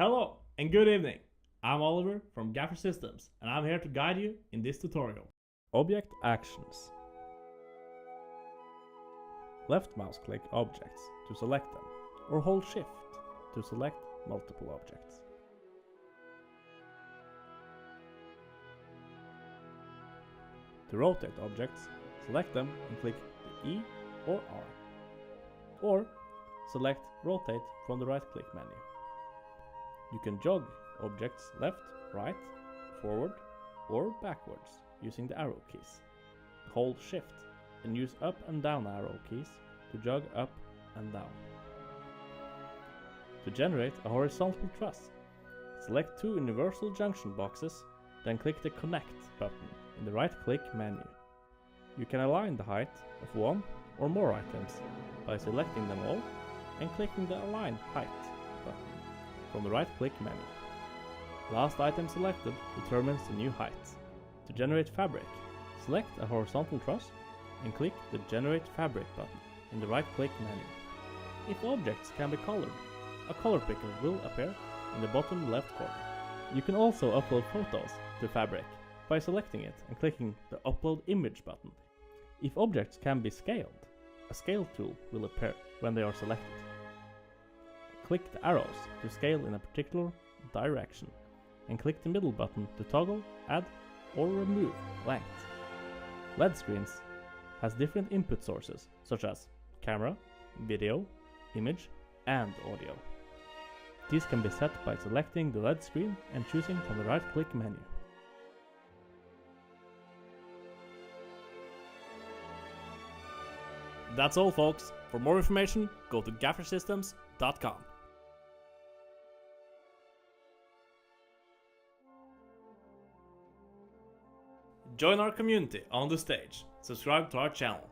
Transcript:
Hello and good evening. I'm Oliver from Gaffer Systems and I'm here to guide you in this tutorial. Object actions. Left mouse click objects to select them, or hold shift to select multiple objects. To rotate objects, select them and click the E or R, or select rotate from the right click menu. You can jog objects left, right, forward or backwards using the arrow keys. Hold shift and use up and down arrow keys to jog up and down. To generate a horizontal truss, select two universal junction boxes, then click the connect button in the right click menu. You can align the height of one or more items by selecting them all and clicking the align height button from the right click menu. Last item selected determines the new height. To generate fabric, select a horizontal truss and click the generate fabric button in the right click menu. If objects can be colored, a color picker will appear in the bottom left corner. You can also upload photos to fabric by selecting it and clicking the upload image button. If objects can be scaled, a scale tool will appear when they are selected. Click the arrows to scale in a particular direction and click the middle button to toggle, add or remove length. LED screens has different input sources such as camera, video, image and audio. These can be set by selecting the LED screen and choosing from the right click menu. That's all folks. For more information, go to gaffersystems.com. Join our community on the stage, subscribe to our channel,